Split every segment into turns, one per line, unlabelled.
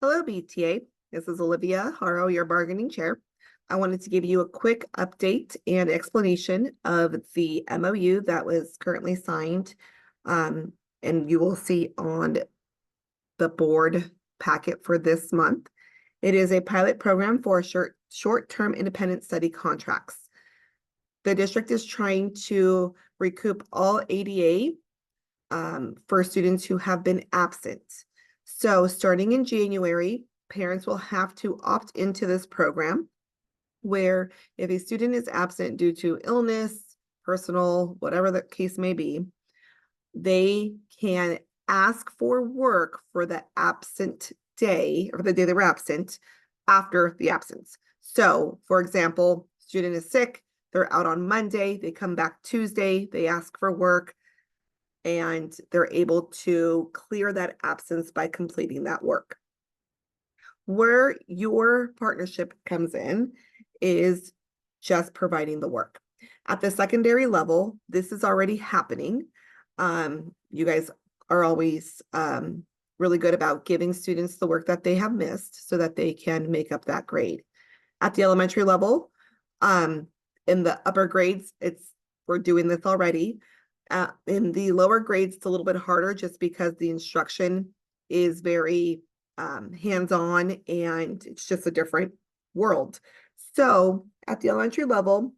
Hello, BTA. This is Olivia Haro, your bargaining chair. I wanted to give you a quick update and explanation of the MOU that was currently signed. And you will see on the board packet for this month. It is a pilot program for short-term independent study contracts. The district is trying to recoup all ADA for students who have been absent. So starting in January, parents will have to opt into this program where if a student is absent due to illness, personal, whatever the case may be, they can ask for work for the absent day or the day they were absent after the absence. So for example, student is sick, they're out on Monday, they come back Tuesday, they ask for work, and they're able to clear that absence by completing that work. Where your partnership comes in is just providing the work. At the secondary level, this is already happening. You guys are always really good about giving students the work that they have missed so that they can make up that grade. At the elementary level, in the upper grades, we're doing this already. In the lower grades, it's a little bit harder just because the instruction is very hands-on and it's just a different world. So at the elementary level,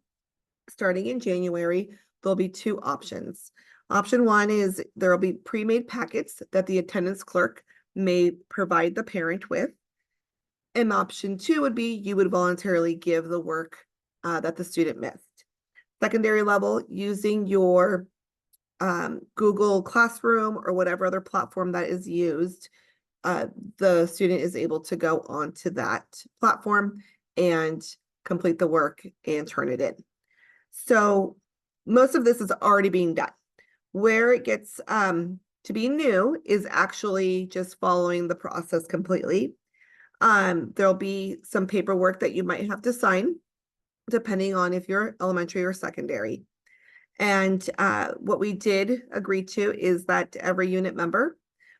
starting in January, there'll be two options. Option one is there will be pre-made packets that the attendance clerk may provide the parent with. And option two would be you would voluntarily give the work that the student missed. Secondary level, using your Google Classroom or whatever other platform that is used, the student is able to go onto that platform and complete the work and turn it in. So most of this is already being done. Where it gets to be new is actually just following the process completely. There'll be some paperwork that you might have to sign depending on if you're elementary or secondary. And what we did agree to is that every unit member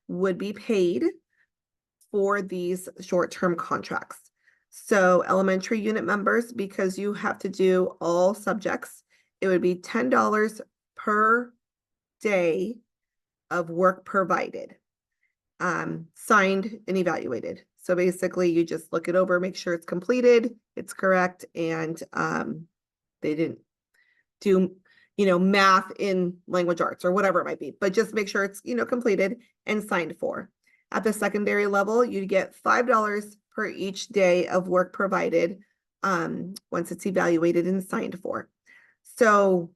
would be paid for these short-term contracts. So elementary unit members, because you have to do all subjects, it would be $10 per day of work provided, signed and evaluated. So basically you just look it over, make sure it's completed, it's correct, and they didn't do math in language arts or whatever it might be, but just make sure it's, completed and signed for. At the secondary level, you get $5 per each day of work provided once it's evaluated and signed for. So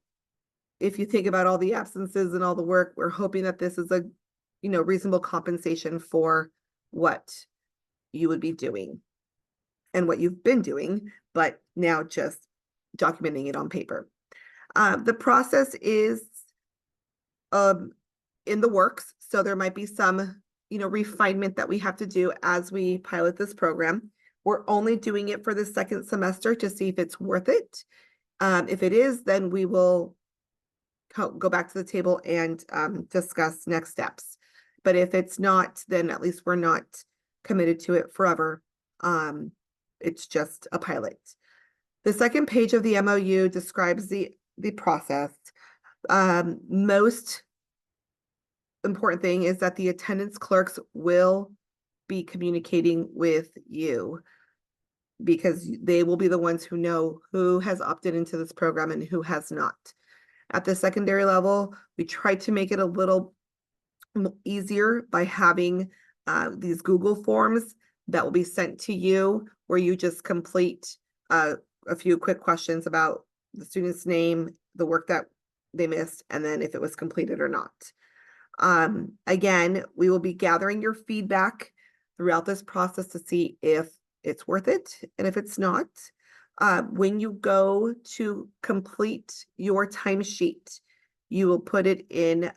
if you think about all the absences and all the work, we're hoping that this is a, reasonable compensation for what you would be doing and what you've been doing, but now just documenting it on paper. The process is in the works, so there might be some, refinement that we have to do as we pilot this program. We're only doing it for the second semester to see if it's worth it. If it is, then we will go back to the table and discuss next steps. But if it's not, then at least we're not committed to it forever. It's just a pilot. The second page of the MOU describes the process. Most important thing is that the attendance clerks will be communicating with you because they will be the ones who know who has opted into this program and who has not. At the secondary level, we tried to make it a little easier by having these Google forms that will be sent to you where you just complete a few quick questions about the student's name, the work that they missed, and then if it was completed or not. Again, we will be gathering your feedback throughout this process to see if it's worth it and if it's not. When you go to complete your timesheet, you will put it in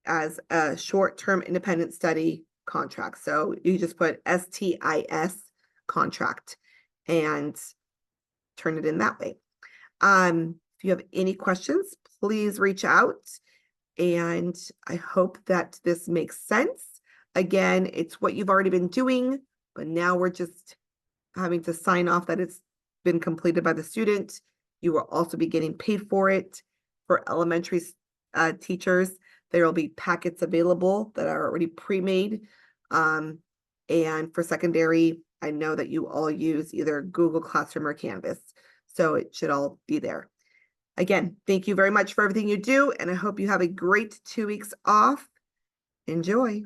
as a short-term independent study contract. So you just put STIS contract and turn it in that way. If you have any questions, please reach out. And I hope that this makes sense. Again, it's what you've already been doing, but now we're just having to sign off that it's been completed by the student. You will also be getting paid for it. For elementary teachers, there will be packets available that are already pre-made. And for secondary, I know that you all use either Google Classroom or Canvas, so it should all be there. Again, thank you very much for everything you do, and I hope you have a great 2 weeks off. Enjoy.